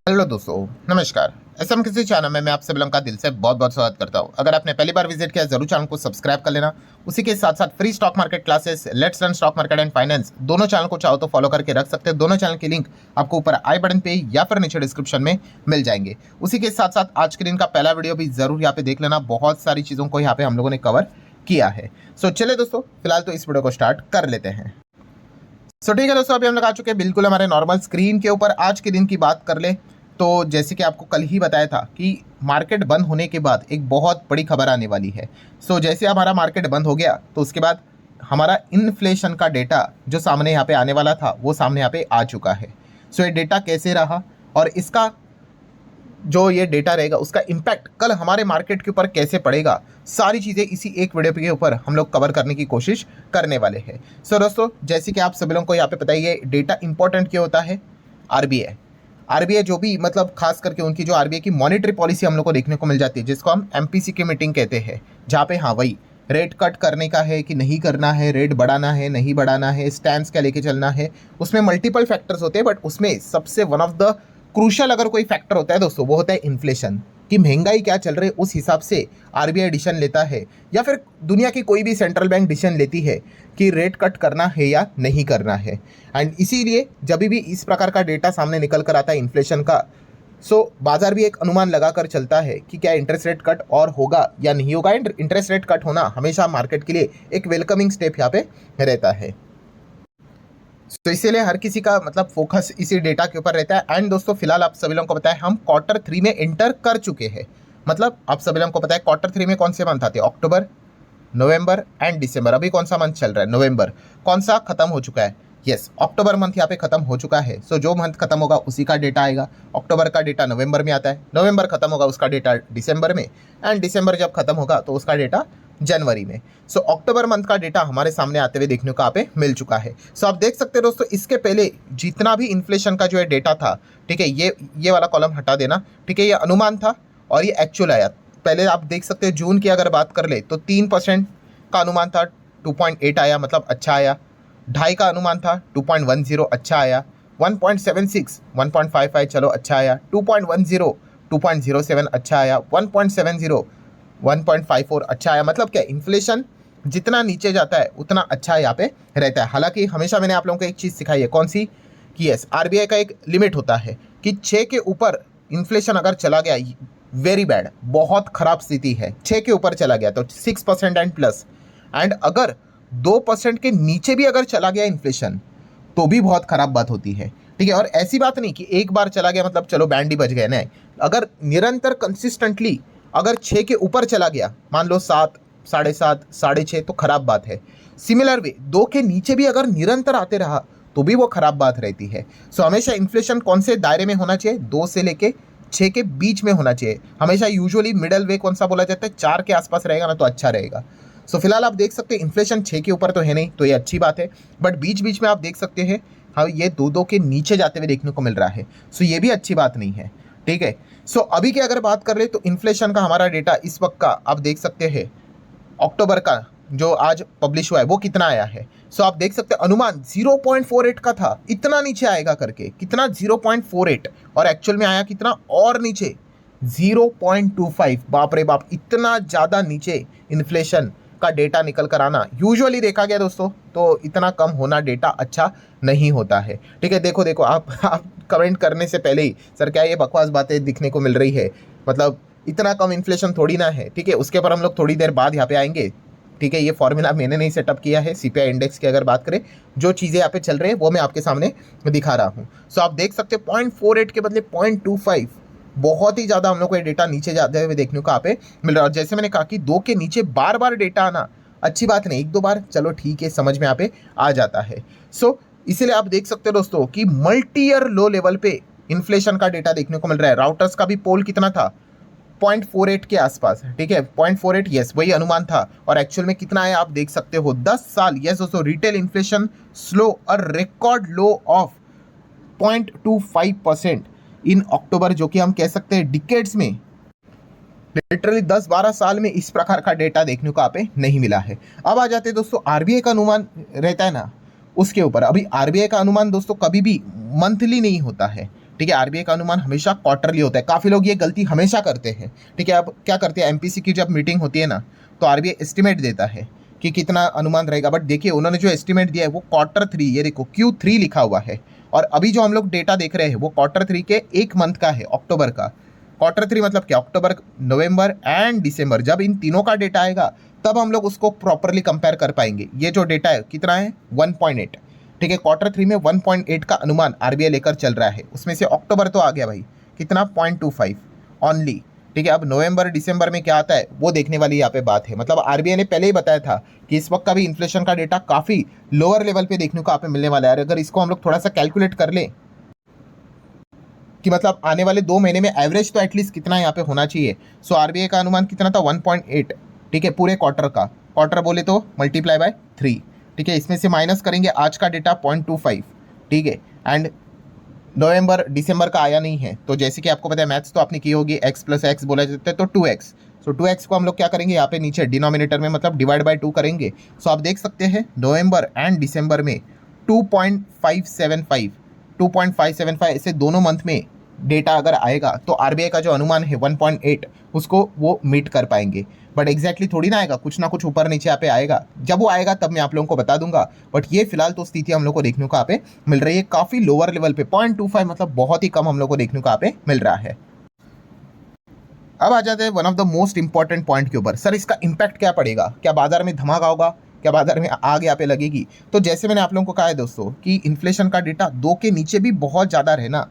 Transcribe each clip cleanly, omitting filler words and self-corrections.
Hello दोस्तों, नमस्कार। SM किसी चैनल में मैं आप सभी लोगों का दिल से बहुत बहुत स्वागत करता हूं। अगर आपने पहली बार विजिट किया जरूर चैनल को सब्सक्राइब कर लेना। उसी के साथ साथ free stock market classes, let's learn stock market and finance, दोनों चैनल को चाहो तो फॉलो करके रख सकते हैं। दोनों चैनल की लिंक आपको ऊपर आई बटन पे या फिर नीचे डिस्क्रिप्शन में मिल जाएंगे। उसी के साथ साथ आज के दिन का पहला वीडियो भी जरूर यहाँ पे देख लेना। बहुत सारी चीज़ों को यहाँ पे हम लोगों ने कवर किया है। सो चले दोस्तों, फिलहाल तो इस वीडियो को स्टार्ट कर लेते हैं। सो ठीक है दोस्तों, अभी हम लोग आ चुके हैं बिल्कुल हमारे नॉर्मल स्क्रीन के ऊपर। आज के दिन की बात कर ले तो जैसे कि आपको कल ही बताया था कि मार्केट बंद होने के बाद एक बहुत बड़ी खबर आने वाली है। सो जैसे हमारा मार्केट बंद हो गया तो उसके बाद हमारा इन्फ्लेशन का डेटा जो सामने यहाँ पे आने वाला था वो सामने यहाँ पे आ चुका है। सो ये डेटा कैसे रहा और इसका जो ये डेटा रहेगा उसका इम्पैक्ट कल हमारे मार्केट के ऊपर कैसे पड़ेगा, सारी चीज़ें इसी एक वीडियो के ऊपर हम लोग कवर करने की कोशिश करने वाले हैं। सो दोस्तों, जैसे कि आप सभी लोगों को यहाँ पे पता ही है डेटा इंपॉर्टेंट क्यों होता है। आरबीआई जो भी मतलब खास करके उनकी जो आरबीआई की मॉनेटरी पॉलिसी हम लोग को देखने को मिल जाती है, जिसको हम एमपीसी की मीटिंग कहते हैं, जहाँ पे हाँ वही रेट कट करने का है कि नहीं करना है, रेट बढ़ाना है नहीं बढ़ाना है, स्टैंड क्या लेके चलना है। उसमें मल्टीपल फैक्टर्स होते हैं, बट उसमें सबसे वन ऑफ द क्रूशल अगर कोई फैक्टर होता है दोस्तों, वो होता है इन्फ्लेशन, कि महंगाई क्या चल रही है उस हिसाब से आरबीआई डिसीजन लेता है, या फिर दुनिया की कोई भी सेंट्रल बैंक डिसीजन लेती है कि रेट कट करना है या नहीं करना है। एंड इसीलिए जब भी इस प्रकार का डेटा सामने निकल कर आता है इन्फ्लेशन का, सो बाजार भी एक अनुमान लगाकर चलता है कि क्या इंटरेस्ट रेट कट और होगा या नहीं होगा। इंटरेस्ट रेट कट होना हमेशा मार्केट के लिए एक वेलकमिंग स्टेप यहाँ पे रहता है। तो इसीलिए हर किसी का मतलब फोकस इसी डेटा के ऊपर रहता है। एंड दोस्तों, फिलहाल आप सभी लोगों को पता है हम Q3 में एंटर कर चुके हैं। मतलब आप सभी लोगों को पता है Q3 में कौन से मंथ आते हैं, अक्टूबर, नवंबर एंड दिसंबर। अभी कौन सा मंथ चल रहा है, नवंबर। कौन सा खत्म हो चुका है, यस अक्टूबर मंथ यहाँ पे खत्म हो चुका है। सो जो मंथ खत्म होगा उसी का डेटा आएगा। अक्टूबर का डेटा नवंबर में आता है, नवंबर खत्म होगा उसका डेटा दिसंबर में, एंड दिसंबर जब खत्म होगा तो उसका डेटा जनवरी में। सो अक्टूबर मंथ का डेटा हमारे सामने आते हुए देखने को यहाँ पे मिल चुका है। सो आप देख सकते हैं दोस्तों, इसके पहले जितना भी इन्फ्लेशन का जो है डेटा था, ठीक है, ये वाला कॉलम हटा देना, ठीक है, ये अनुमान था और ये एक्चुअल आया। पहले आप देख सकते हैं जून की अगर बात कर ले तो 3% का अनुमान था, 2.8 आया, मतलब अच्छा आया। 2.5 का अनुमान था, 2.10 अच्छा आया। 1.76 1.55 चलो अच्छा आया। 2.10 2.07 अच्छा आया। 1.70 1.54 अच्छा आया। मतलब क्या, इन्फ्लेशन जितना नीचे जाता है उतना अच्छा यहाँ पे रहता है। हालांकि हमेशा मैंने आप लोगों को एक चीज़ सिखाई है, कौन सी, कि यस आरबीआई का एक लिमिट होता है कि 6 के ऊपर इन्फ्लेशन अगर चला गया, वेरी बैड, बहुत खराब स्थिति है। 6 के ऊपर चला गया तो 6% एंड प्लस, एंड अगर 2% के नीचे भी अगर चला गया इन्फ्लेशन तो भी बहुत खराब बात होती है, ठीक है। और ऐसी बात नहीं कि एक बार चला गया मतलब चलो बैंड ही बज गए, नहीं। अगर निरंतर कंसिस्टेंटली अगर 6 के ऊपर चला गया, मान लो 7, 7.5, 6.5, तो खराब बात है। सिमिलर वे 2 के नीचे भी अगर निरंतर आते रहा तो भी वो खराब बात रहती है। सो हमेशा इन्फ्लेशन कौन से दायरे में होना चाहिए, 2 से लेके 6 के बीच में होना चाहिए हमेशा। यूजुअली मिडल वे कौन सा बोला जाता है, 4 के आसपास रहेगा ना तो अच्छा रहेगा। सो फिलहाल आप देख सकते हैं इन्फ्लेशन 6 के ऊपर तो है नहीं, तो ये अच्छी बात है। बट बीच बीच में आप देख सकते हैं हाँ ये 2 के नीचे जाते हुए देखने को मिल रहा है। सो ये भी अच्छी बात नहीं है, ठीक है। सो अभी की अगर बात कर ले तो इन्फ्लेशन का हमारा डेटा इस वक्त का आप देख सकते हैं, अक्टूबर का जो आज पब्लिश हुआ है वो कितना आया है। सो आप देख सकते हैं अनुमान 0.48 का था, इतना नीचे आएगा करके, कितना 0.48, और एक्चुअल में आया कितना और नीचे 0.25। बाप रे बाप, इतना ज़्यादा नीचे इन्फ्लेशन का डेटा निकल कर आना यूजुअली देखा गया दोस्तों, तो इतना कम होना डेटा अच्छा नहीं होता है, ठीक है। देखो देखो आप कमेंट करने से पहले ही सर क्या ये बकवास बातें दिखने को मिल रही है, मतलब इतना कम इन्फ्लेशन थोड़ी ना है, ठीक है। उसके ऊपर हम लोग थोड़ी देर बाद यहाँ पे आएंगे, ठीक है। ये फॉर्मूला मैंने नहीं सेटअप किया है। सीपीआई इंडेक्स की अगर बात करें, जो चीज़ें यहाँ पे चल रही है वो मैं आपके सामने दिखा रहा हूँ। सो आप देख सकते हैं 0.48 के बदले 0.25, बहुत ही ज़्यादा हम लोग को ये डेटा नीचे जाते हुए देखने को यहाँ पे मिल रहा है। और जैसे मैंने कहा कि 2 के नीचे बार बार डेटा आना अच्छी बात नहीं, 1-2 बार चलो ठीक है, समझ में यहाँ पे आ जाता है। सो इसीलिए आप देख सकते हो दोस्तों कि मल्टी ईयर लो लेवल पे इन्फ्लेशन का डेटा देखने को मिल रहा है। राउटर्स का भी पोल कितना था, 0.48 के आसपास, ठीक है, 0.48, यस वही अनुमान था। और एक्चुअल में कितना आया आप देख सकते हो, 10 साल, यस दोस्तों, रिटेल इन्फ्लेशन स्लो और रिकॉर्ड लो ऑफ 0.25% इन अक्टूबर, जो कि हम कह सकते हैं डिकेड्स में, लिटरली 10-12 साल में इस प्रकार का डेटा देखने को आप पे नहीं मिला है। अब आ जाते हैं दोस्तों आरबीआई का अनुमान रहता है ना उसके ऊपर। अभी आरबीआई का अनुमान दोस्तों कभी भी मंथली नहीं होता है, ठीक है, आरबीआई का अनुमान हमेशा क्वार्टरली होता है। काफ़ी लोग ये गलती हमेशा करते हैं। ठीक है, अब क्या करते हैं, एमपीसी की जब मीटिंग होती है ना, तो आरबीआई एस्टिमेट देता है कि कितना अनुमान रहेगा, बट देखिए उन्होंने जो एस्टिमेट दिया है वो Q3, ये देखो Q3 लिखा हुआ है, और अभी जो हम लोग डेटा देख रहे हैं वो Q3 के एक मंथ का है, अक्टूबर का। Q3 मतलब क्या, अक्टूबर, नवंबर एंड दिसंबर। जब इन तीनों का डेटा आएगा तब हम लोग उसको प्रॉपरली कंपेयर कर पाएंगे। ये जो डेटा है कितना है, 1.8। ठीक है, Q3 में 1.8 का अनुमान आरबीआई लेकर चल रहा है। उसमें से अक्टूबर तो आ गया भाई, कितना, 0.25 ऑनली। ठीक है, अब नवंबर दिसंबर में क्या आता है वो देखने वाली यहाँ पे बात है। मतलब आरबीआई ने पहले ही बताया था कि इस वक्त का भी इन्फ्लेशन का डेटा काफ़ी लोअर लेवल पे देखने को यहाँ पे मिलने वाला है। अगर इसको हम लोग थोड़ा सा कैलकुलेट कर लें कि मतलब आने वाले 2 महीने में एवरेज तो एटलीस्ट कितना यहाँ पे होना चाहिए। सो आरबीआई का अनुमान कितना था, 1.8। ठीक है, पूरे क्वार्टर का, क्वार्टर बोले तो मल्टीप्लाई बाय 3। ठीक है, इसमें से माइनस करेंगे आज का डेटा 0.25। ठीक है, एंड नवंबर दिसंबर का आया नहीं है, तो जैसे कि आपको पता है मैथ्स तो आपने की होगी, x + x बोला जाता है तो 2x। सो 2x को हम लोग क्या करेंगे, यहाँ पे नीचे डिनोमिनेटर में मतलब डिवाइड बाय 2 करेंगे। सो आप देख सकते हैं नवंबर एंड दिसंबर में 2.575 ऐसे दोनों मंथ में डेटा अगर आएगा तो आरबीआई का जो अनुमान है 1.8 उसको वो मीट कर पाएंगे। बट एग्जैक्टली थोड़ी ना आएगा, कुछ ना कुछ ऊपर नीचे यहाँ पे आएगा। जब वो आएगा तब मैं आप लोगों को बता दूंगा। बट ये फिलहाल तो स्थिति हम लोग को देखने को यहाँ पे मिल रही है काफ़ी लोअर लेवल पे, 0.25 मतलब बहुत ही कम हम लोग को देखने को यहाँ पे मिल रहा है। अब आ जाते हैं one of the most important point के ऊपर। सर इसका इम्पैक्ट क्या पड़ेगा, क्या बाजार में धमाका होगा, क्या बाजार में आग यहाँ पे लगेगी। तो जैसे मैंने आप लोगों को कहा है दोस्तों कि इन्फ्लेशन का डेटा 2 के नीचे भी बहुत ज़्यादा रहना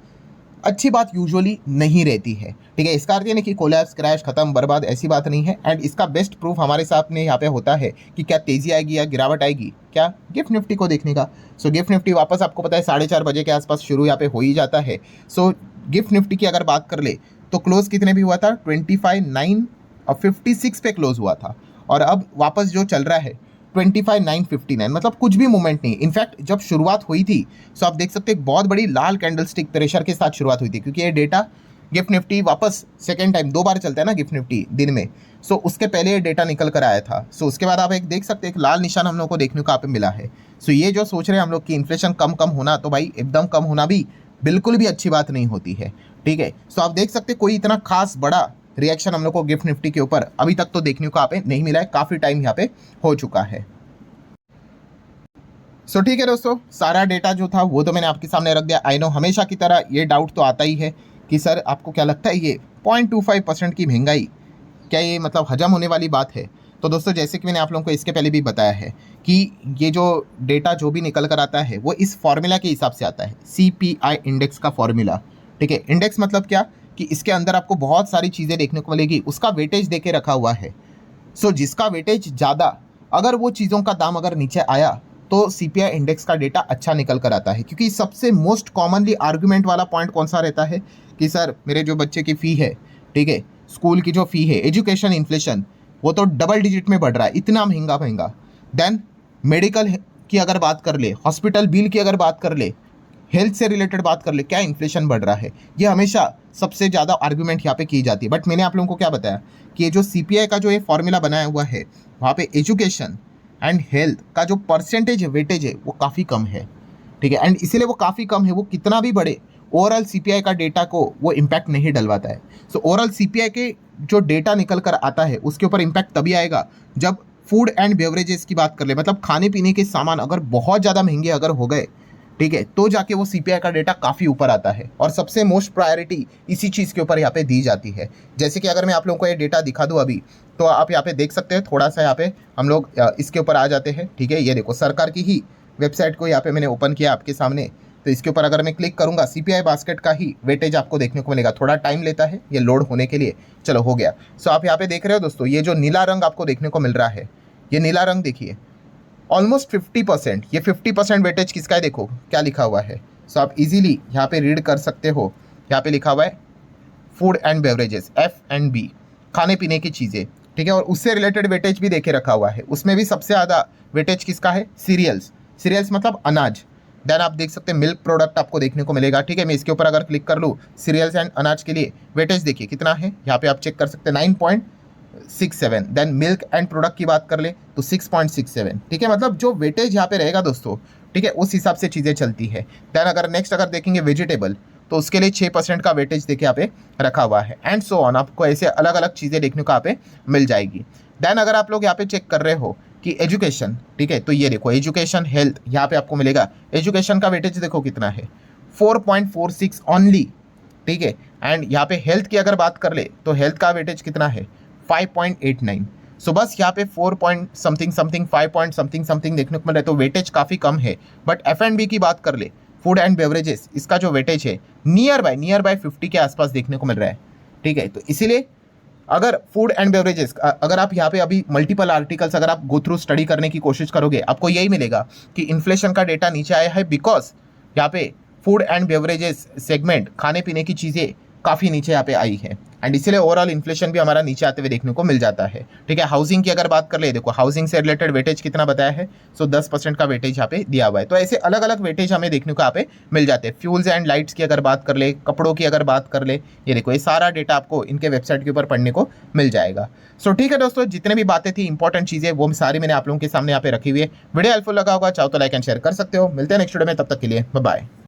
अच्छी बात यूजुअली नहीं रहती है। ठीक है, इसका अर्थ ये नहीं कि कोलैप्स, क्रैश, खत्म, बर्बाद, ऐसी बात नहीं है। एंड इसका बेस्ट प्रूफ हमारे सामने यहाँ पे होता है कि क्या तेजी आएगी या गिरावट आएगी, क्या, गिफ्ट निफ्टी को देखने का। सो गिफ्ट निफ्टी वापस आपको पता है 4:30 बजे के आसपास शुरू यहाँ पे हो ही जाता है। सो गिफ्ट निफ्टी की अगर बात कर ले तो क्लोज कितने भी हुआ था, 25,956 पे क्लोज हुआ था, और अब वापस जो चल रहा है 25,959, मतलब कुछ भी मूवमेंट नहीं। इनफैक्ट जब शुरुआत हुई थी सो आप देख सकते हैं एक बहुत बड़ी लाल कैंडलस्टिक प्रेशर के साथ शुरुआत हुई थी, क्योंकि ये डेटा गिफ्ट निफ्टी वापस सेकेंड टाइम 2 बार चलता है ना गिफ्ट निफ्टी दिन में। सो उसके पहले ये डेटा निकल कर आया था। सो उसके बाद आप एक देख सकते हैं एक लाल निशान हम लोग को देखने को यहाँ पे मिला है। सो ये जो सोच रहे हैं हम लोग कि इन्फ्लेशन कम होना, तो भाई एकदम कम होना भी बिल्कुल भी अच्छी बात नहीं होती है। ठीक है, सो आप देख सकते हैं कोई इतना खास बड़ा रिएक्शन हम लोग को गिफ्ट निफ्टी के ऊपर अभी तक तो देखने को यहाँ पे नहीं मिला है, काफ़ी टाइम यहाँ पे हो चुका है। सो ठीक है दोस्तों, सारा डेटा जो था वो तो मैंने आपके सामने रख दिया। आई नो हमेशा की तरह ये डाउट तो आता ही है कि सर आपको क्या लगता है ये 0.25% की महंगाई क्या ये मतलब हजम होने वाली बात है। तो दोस्तों जैसे कि मैंने आप लोगों को इसके पहले भी बताया है कि ये जो डेटा जो भी निकल कर आता है वो इस फॉर्मूला के हिसाब से आता है, CPI इंडेक्स का फॉर्मूला। ठीक है, इंडेक्स मतलब क्या कि इसके अंदर आपको बहुत सारी चीज़ें देखने को मिलेगी, उसका वेटेज दे के रखा हुआ है। सो जिसका वेटेज ज़्यादा, अगर वो चीज़ों का दाम अगर नीचे आया तो CPI इंडेक्स का डेटा अच्छा निकल कर आता है। क्योंकि सबसे मोस्ट कॉमनली आर्गुमेंट वाला पॉइंट कौन सा रहता है कि सर मेरे जो बच्चे की फ़ी है, ठीक है, स्कूल की जो फ़ी है, एजुकेशन इन्फ्लेशन वो तो डबल डिजिट में बढ़ रहा है, इतना महंगा। देन मेडिकल की अगर बात कर ले, हॉस्पिटल बिल की अगर बात कर ले, हेल्थ से रिलेटेड बात कर ले, क्या इन्फ्लेशन बढ़ रहा है। ये हमेशा सबसे ज़्यादा आर्गुमेंट यहाँ पे की जाती है। बट मैंने आप लोगों को क्या बताया कि ये जो CPI का जो ये फॉर्मूला बनाया हुआ है वहाँ पे एजुकेशन एंड हेल्थ का जो परसेंटेज वेटेज है वो काफ़ी कम है। ठीक है, एंड इसीलिए वो काफ़ी कम है, वो कितना भी बढ़े ओवरऑल CPI का डेटा को वो इम्पैक्ट नहीं डलवाता है। सो ओवरऑल CPI के जो डेटा निकल कर आता है उसके ऊपर इम्पैक्ट तभी आएगा जब फूड एंड बेवरेजेस की बात कर ले, मतलब खाने पीने के सामान अगर बहुत ज़्यादा महंगे अगर हो गए, ठीक है, तो जाके वो CPI का डेटा काफ़ी ऊपर आता है। और सबसे मोस्ट प्रायोरिटी इसी चीज़ के ऊपर यहाँ पे दी जाती है। जैसे कि अगर मैं आप लोगों को ये डेटा दिखा दूँ अभी, तो आप यहाँ पे देख सकते हैं, थोड़ा सा यहाँ पे हम लोग इसके ऊपर आ जाते हैं। ठीक है, ये देखो सरकार की ही वेबसाइट को यहाँ पे मैंने ओपन किया आपके सामने। तो इसके ऊपर अगर मैं क्लिक करूँगा CPI बास्केट का ही वेटेज आपको देखने को मिलेगा। थोड़ा टाइम लेता है ये लोड होने के लिए। चलो हो गया। सो आप यहाँ पे देख रहे हो दोस्तों, ये जो नीला रंग आपको देखने को मिल रहा है, ये नीला रंग देखिए, ऑलमोस्ट 50%। ये 50% वेटेज किसका है, देखो क्या लिखा हुआ है। सो आप इजीली यहाँ पे रीड कर सकते हो। यहाँ पे लिखा हुआ है फूड एंड बेवरेजेस, F&B, खाने पीने की चीज़ें। ठीक है, और उससे रिलेटेड वेटेज भी देखे रखा हुआ है। उसमें भी सबसे ज़्यादा वेटेज किसका है, सीरियल्स मतलब अनाज। देन आप देख सकते हैं मिल्क प्रोडक्ट आपको देखने को मिलेगा। ठीक है, मैं इसके ऊपर अगर क्लिक कर लूँ, सीरियल्स एंड अनाज के लिए वेटेज देखिए कितना है, यहाँ पे आप चेक कर सकते हैं 9.67। देन मिल्क एंड प्रोडक्ट की बात कर ले तो 6.67। ठीक है, मतलब जो वेटेज यहाँ पे रहेगा दोस्तों, ठीक है, उस हिसाब से चीज़ें चलती है। देन अगर नेक्स्ट अगर देखेंगे वेजिटेबल, तो उसके लिए 6% का वेटेज देखिए यहाँ पे रखा हुआ है, एंड सो ऑन। आपको ऐसे अलग अलग चीज़ें देखने को यहाँ पे मिल जाएगी। देन अगर आप लोग यहाँ पे चेक कर रहे हो कि एजुकेशन, ठीक है, तो ये देखो एजुकेशन हेल्थ यहाँ पे आपको मिलेगा। एजुकेशन का वेटेज देखो कितना है, 4.46 ओनली, ठीक है। एंड यहाँ पे हेल्थ की अगर बात कर ले तो हेल्थ का वेटेज कितना है, 5.89। सो बस यहाँ पे 4 point something something 5 point something something देखने को मिल रहा है, तो वेटेज काफ़ी कम है। बट F&B की बात कर ले, फूड एंड बेवरेजेस, इसका जो वेटेज है नियर बाय 50 के आसपास देखने को मिल रहा है, ठीक है। तो इसीलिए अगर फूड एंड बेवरेजेस, अगर आप यहाँ पे अभी मल्टीपल आर्टिकल्स अगर आप गो थ्रू स्टडी करने की कोशिश करोगे, आपको यही मिलेगा कि इन्फ्लेशन का डेटा नीचे आया है बिकॉज यहाँ पे फूड एंड बेवरेजेस सेगमेंट, खाने पीने की चीज़ें काफ़ी नीचे यहाँ पे आई है, एंड इसलिए ओवरऑल इन्फ्लेशन भी हमारा नीचे आते हुए देखने को मिल जाता है, ठीक है। हाउसिंग की अगर बात कर ले, देखो हाउसिंग से रिलेटेड वेटेज कितना बताया है, सो 10% का वेटेज यहाँ पे दिया हुआ है। तो ऐसे अलग अलग वेटेज हमें देखने को यहाँ पे मिल जाते हैं। फ्यूल्स एंड लाइट्स की अगर बात कर ले, कपड़ों की अगर बात कर ले, ये देखो ये सारा डेटा आपको इनके वेबसाइट के ऊपर पढ़ने को मिल जाएगा। सो ठीक है दोस्तों, जितने भी बातें थी इंपॉर्टेंट चीज़ें वो सारी मैंने आप लोगों के सामने यहाँ पे रखी हुई है। वीडियो हेल्पफुल लगा होगा, चाहो तो लाइक एंड शेयर कर सकते हो। मिलते हैं नेक्स्ट वीडियो में, तब तक के लिए बाय बाय।